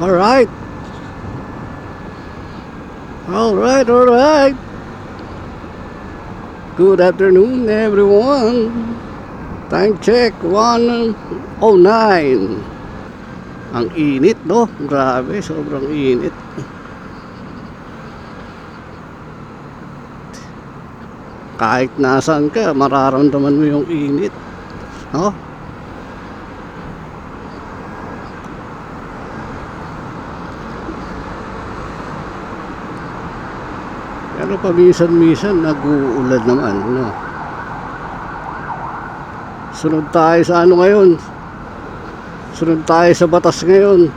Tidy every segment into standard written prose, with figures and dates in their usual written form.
Alright. Alright. Good afternoon everyone. Time check 1:09. Ang init, no? Grabe, sobrang init. Kahit nasaan ka, mararamdaman mo yung init, no? Pero paminsan-minsan nag-uulan naman, no? Sunod tayo sa ano ngayon? Sunod tayo sa batas ngayon.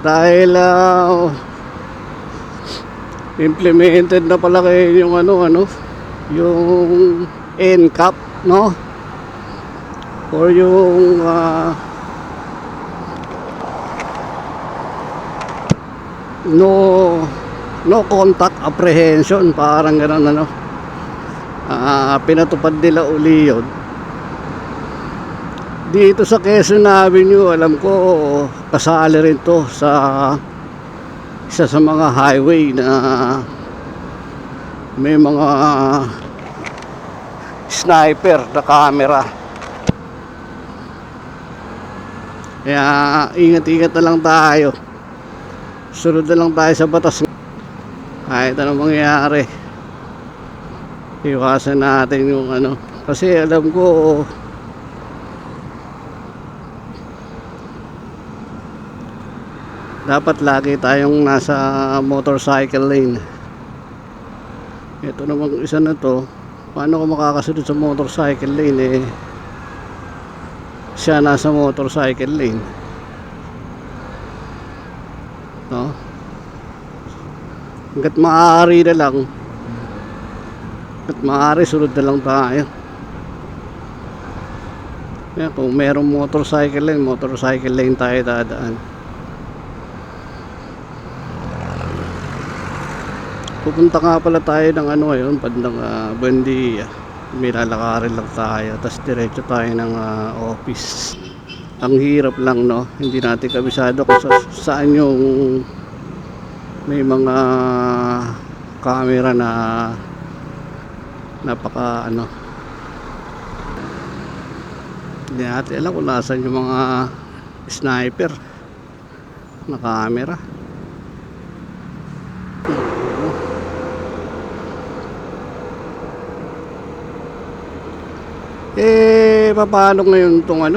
Dahil implemented na pala kayo yung yung NCAP, no? Or yung no contact apprehension, parang gano'n, pinatupad nila uli yun dito sa Quezon Avenue. Alam ko kasali rin to sa isa sa mga highway na may mga sniper na camera, kaya ingat-ingat na lang tayo, sunod na lang tayo sa batas. Kahit anong mangyari, iwasan natin yung kasi alam ko dapat lagi tayong nasa motorcycle lane. Ito namang isa na to, paano ko makakasunod sa motorcycle lane siya nasa motorcycle lane, no? Hanggat maaari na lang, hanggat maaari sunod na lang tayo. Kaya kung merong motorcycle lane tayo dadaan. Pupunta nga pala tayo ng ngayon, bandang Buendia. May lalakarin lang tayo, tapos diretso tayo ng office. Ang hirap lang, no? Hindi natin kabisado kung saan yung may mga camera na napaka hindi natin alam kung nasan yung mga sniper na camera. Paano ngayon itong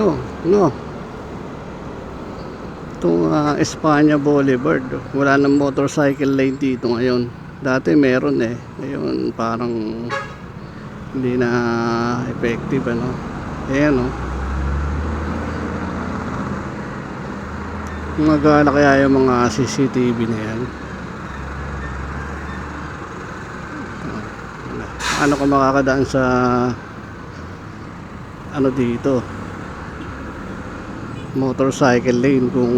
itong Espanya Boulevard? Wala nang motorcycle lane dito ngayon. Dati meron ngayon parang hindi na effective, ayan, magala kaya yung mga CCTV na yan. Ano ka makakadaan sa dito motorcycle lane kung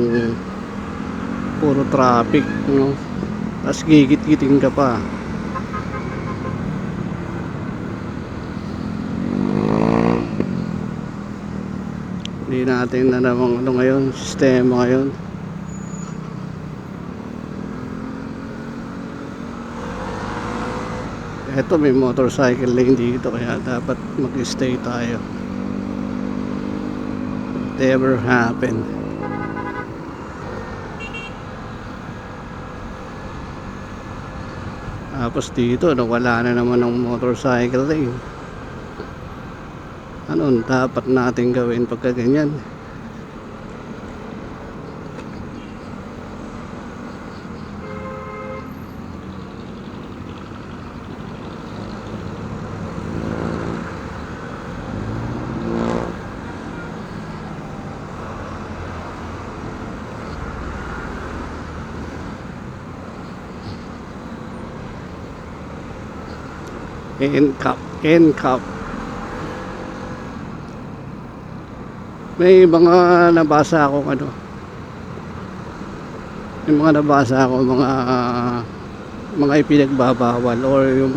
puro traffic, tapos gigit-giting ka pa. Hindi natin na namang ngayon sistema ngayon. Eto may motorcycle lane dito, kaya dapat mag-stay tayo. Whatever happened. Tapos dito wala na naman ng motorcycle lane. Anong dapat natin gawin pagka ganyan? NCAP. May mga nabasa akong mga ipinagbabawal or yung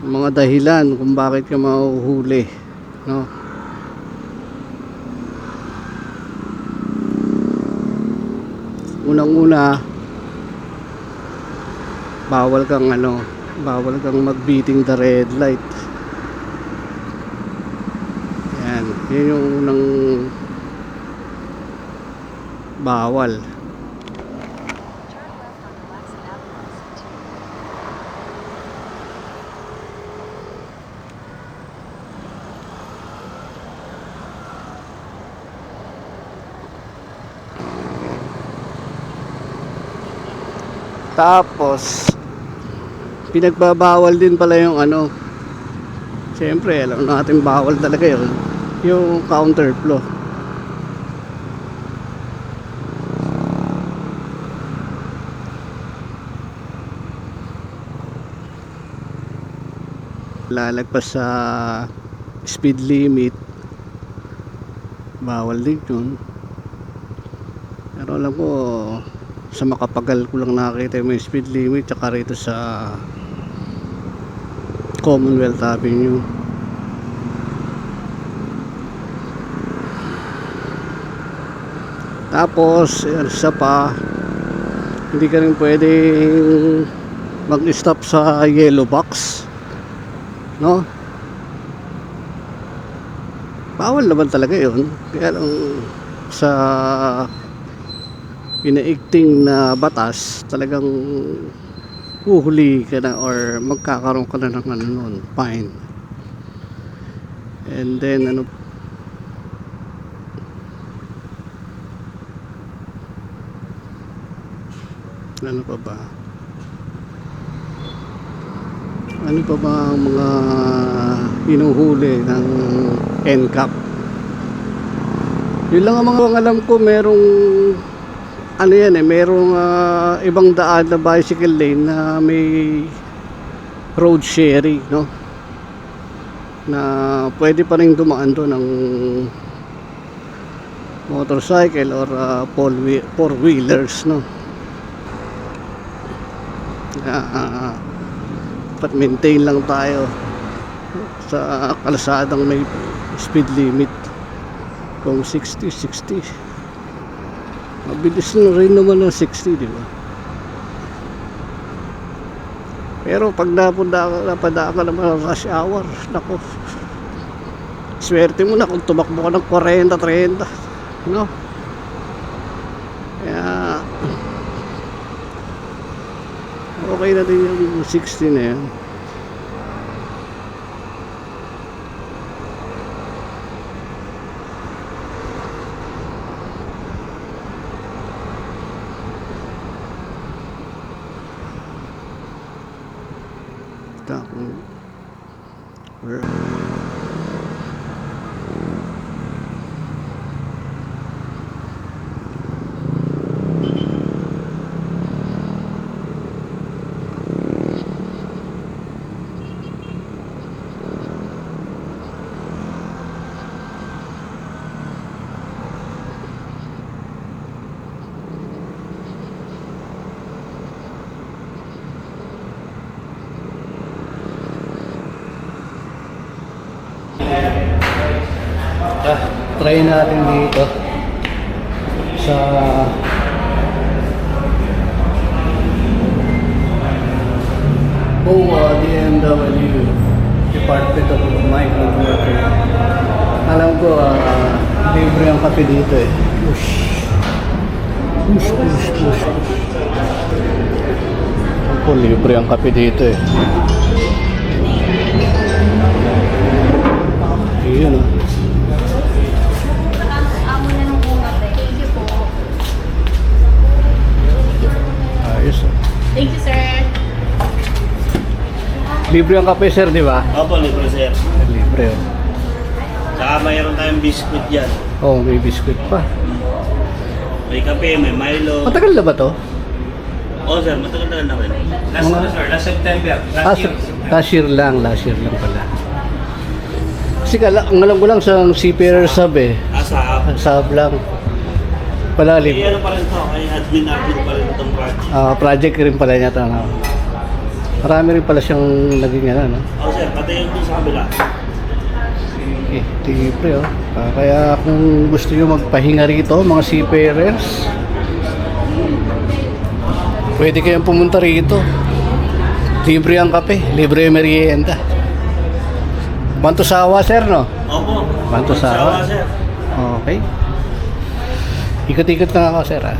mga dahilan kung bakit ka mahuhuli, no? Unang-una, bawal kang mag-beating the red light. Yan, yun yung unang bawal. Tapos pinagbabawal din pala yung siyempre alam natin bawal talaga yun, yung counterflow. Lalagpas sa speed limit, bawal din yun. Pero alam ko sa Makapagal ko lang nakita yung speed limit, tsaka rito sa Commonwealth Avenue. Tapos isa pa, hindi ka rin pwedeng mag-stop sa yellow box, no? Bawal naman talaga yun. Kaya lang sa pinaigting na batas, talagang huhuli ka na or magkakaroon ka na ng fine. And then ano pa ba? Ano pa ba ang mga hinuhuli ng NCAP? Yun lang ang mga alam ko. Merong merong ibang daan na bicycle lane na may road sharing, no? Na pwede pa rin dumaan doon ng motorcycle or four wheelers, no? Dapat maintain lang tayo sa kalsadang may speed limit. Kung 60 mabilis na rin naman ng 60, di ba? Pero pag napada ka naman ng rush hour, nako, swerte mo na kung tumakbo ka ng 40-30, no? Kaya okay na din yung 60 na yan. Try natin dito sa DMW Department of Migrant Worker. Alam ko libre ang kape dito eh. Push. Ako libre ang kape dito eh. Ayun ah. Thank you, sir. Libre ang kape, sir, di ba? Opo, libre, sir. Libre, oh. Saka mayroon tayong biscuit dyan. Oh, may biscuit pa. May kape, may Milo. Matagal na ba to? Oo, sir. Matagal na rin. Last September. Last year lang pala. Kasi ang alam ko lang sa seafarer sub eh. Sa Sub lang. Palalim. Kaya ano pa rin to, kay admin pa rin itong project. Project rin pala niya ito. Marami rin pala siyang naging ano. Oo, sir. Pati yung sa kabila. Okay, libre oh. Kaya kung gusto nyo magpahinga rito, mga seafarers, Pwede kayong pumunta rito. Libre ang kape, libre ang merienda. Mantusawa, sir, no? Opo. Mantusawa. Sir. Okay. Ikot-ikot na ako, sir, ha?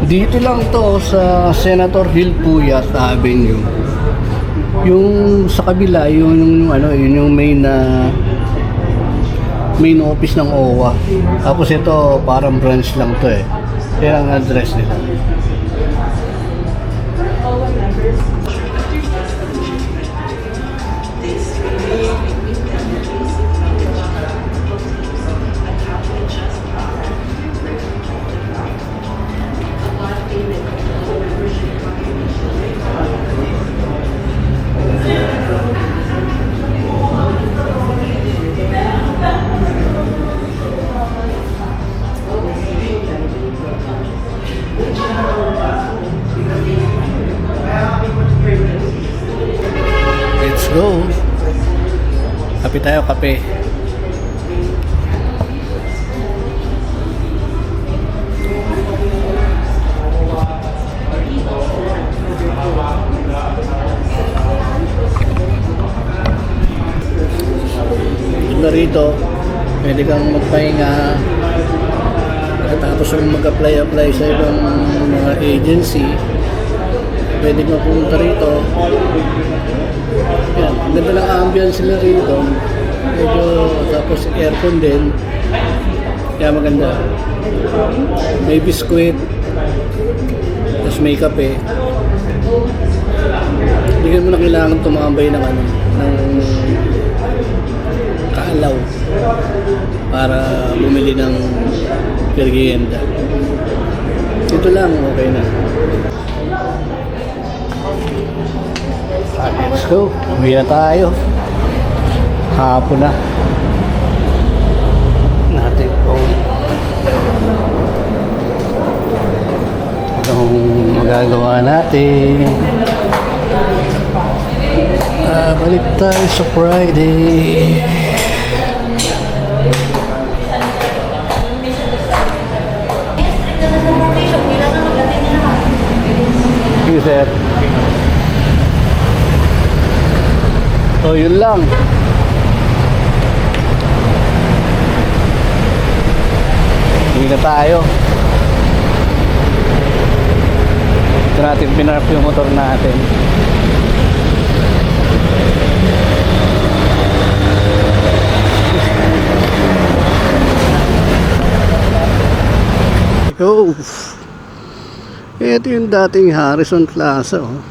Dito lang to sa Senator Hill Puyat Avenue. Yung sa kabila, yung ano, yun yung main office ng OWA. Tapos ito parang branch lang to eh. Yan ang address nila. Let's go. Kape tayo, kape. Doon rito, pwede kang magpahinga. Pagkatapos mo mag-apply sa ibang mga agency, pwede ka pumunta rito. Yan, ang ganda ng ambience nila rito. Medyo, tapos aircon din. Kaya maganda. May biskwit. Tapos may kape. Hindi mo na kailangan tumambay ng ano, ng kaalaw para bumili ng merienda. Ito lang, okay na. Let's go. Uwi na tayo. Hapon na. Natin kung anong magagawa natin. Balik tayo sa Friday. Sige, sir. So, yun lang. Hindi na tayo. Ito natin pinark yung motor natin. Go! Ito yung dating Harrison Plaza, oh.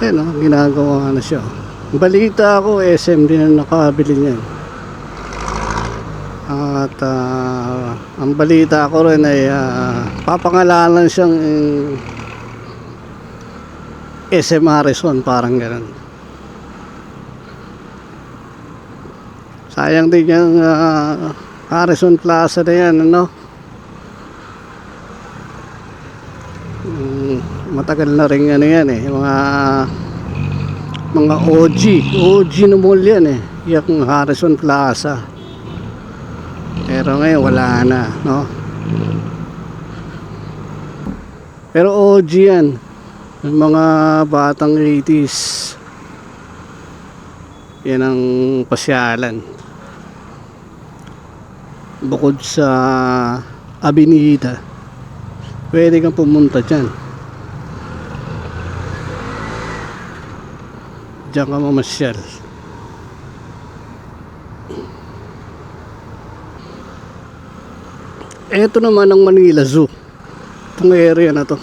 Ayan, oh, ginagawa na siya. Balita ako, SM din ang nakabili niyan. At ang balita ko rin ay papangalanan siyang SM Harrison, parang gano'n. Sayang din yung Harrison Plaza na yan, ano? Matagal na rin ano yan eh, mga OG na mall yan eh, yung Harrison Plaza. Pero ngayon wala na, no? Pero OG yan, yung mga batang 80s, yan ang pasyalan. Bukod sa Avenida, pwede kang pumunta dyan. Diyan ka mamasyal. Ito naman ang Manila Zoo. Itong area na to.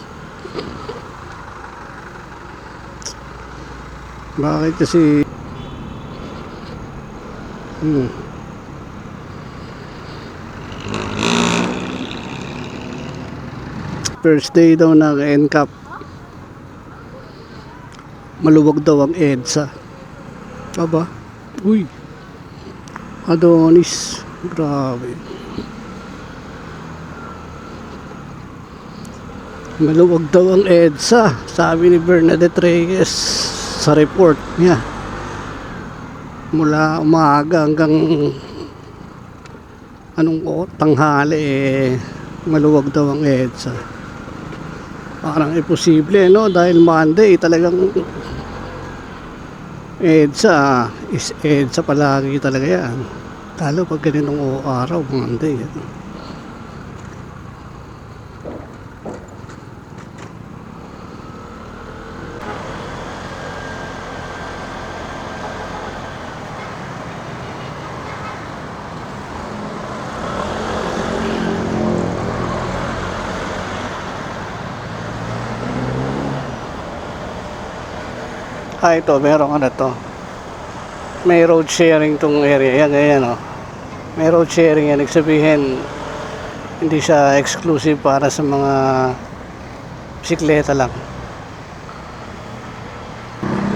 Bakit kasi First day daw ng NCAP. Maluwag daw ang EDSA. Aba, uy. Adonis. Grabe. Maluwag daw ang EDSA, sabi ni Bernadette Reyes sa report niya. Mula umaga hanggang tanghali maluwag daw ang EDSA. Parang imposible, no? Dahil Monday talagang EDSA is EDSA palagi talaga yan. Lalo pag ganitong araw, Monday. Ito, meron to. May road sharing tong area. Yan, ganyan, oh. May road sharing yan. Nagsabihin, hindi siya exclusive para sa mga bisikleta lang.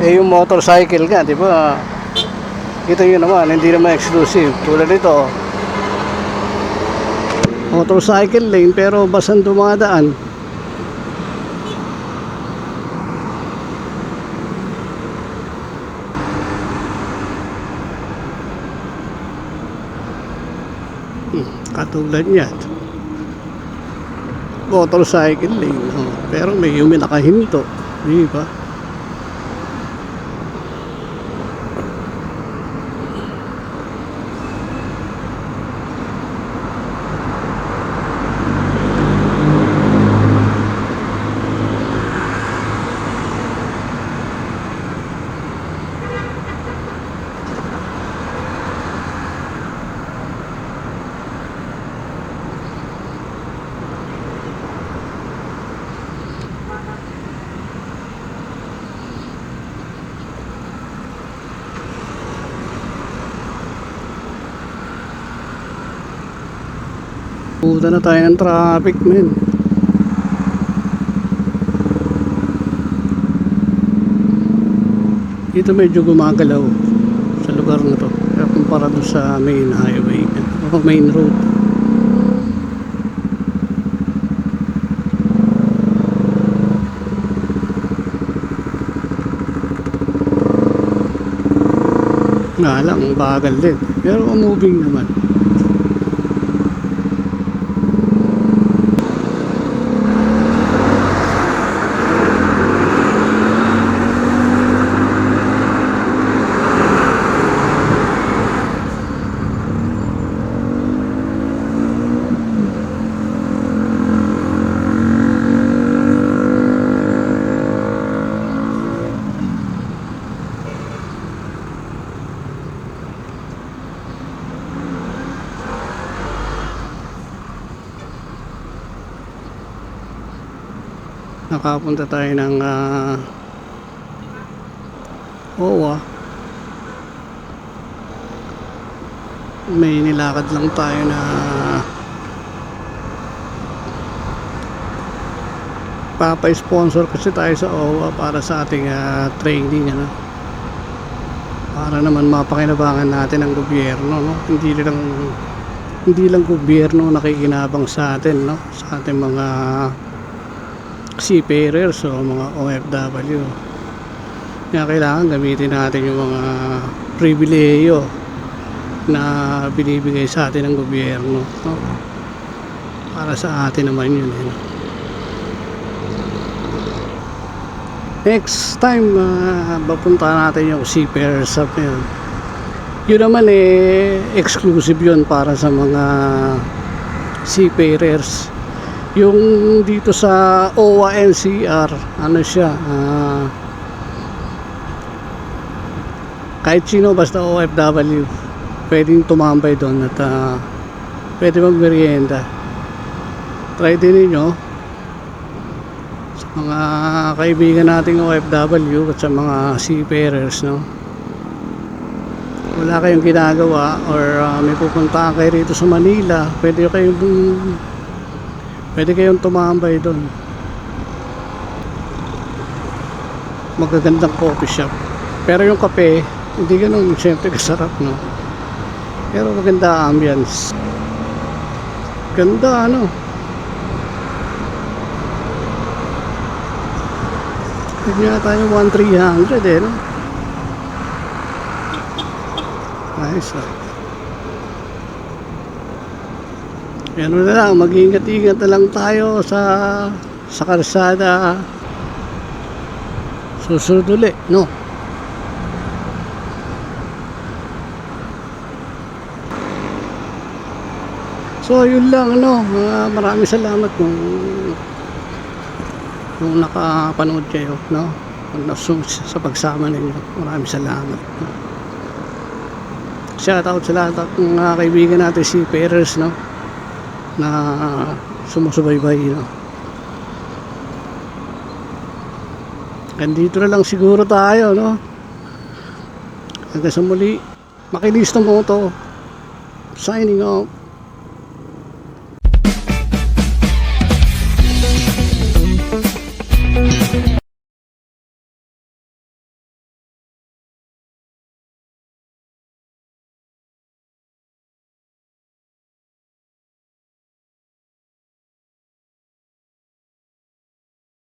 Yung motorcycle nga, di ba? Ito yun naman, hindi naman exclusive. Tulad nito, motorcycle lane, pero basan dumadaan. Katulad niyan, motorcycle lane, pero may yung nakahinto, di ba? Puta na tayo ng traffic, men. Dito medyo gumagalaw sa lugar na to. Kaya kumpara doon sa main highway o main road. Nga lang, bagal din. Pero moving naman. Nakapunta tayo ng OWA. May nilakad lang tayo na papa-sponsor kasi tayo sa OWA para sa ating training, ano? Para naman mapakinabangan natin ang gobyerno, no? Hindi lang gobyerno nakikinabang sa atin, no? Sa ating mga seafarers o mga OFW. Kaya kailangan gamitin natin yung mga pribileyo na binibigay sa atin ng gobyerno, no? Para sa atin naman yun, eh. Next time papunta natin yung seafarers up yun. Yun naman exclusive yun para sa mga seafarers. Yung dito sa OWA NCR, ano siya, kahit sino basta OFW pwedeng tumambay doon at pwede magmerienda. Try din ninyo sa mga kaibigan nating OFW at sa mga seafarers, no? Wala kayong ginagawa or may pupuntahan kayo rito sa Manila, pwede kayong Pwede kayong tumambay doon. Magagandang coffee shop. Pero yung kape, hindi ganun siyempre kasarap, no? Pero maganda ambience. Ganda, ano? Hindi nga tayo 1,300 eh, no? Nice, ah. Ano na lang, mag-ingat-ingat na lang tayo sa kalsada. Susunod ulit, no? So, yun lang, no? Maraming salamat kung nakapanood kayo, no? Sa pagsama ninyo. Maraming salamat. No? Shoutout sa lahat ng mga kaibigan natin si Perez, no? Na sumusubaybay, no? Andito na lang siguro tayo, no? Hanggang sa muli, Makinis na Moto signing off.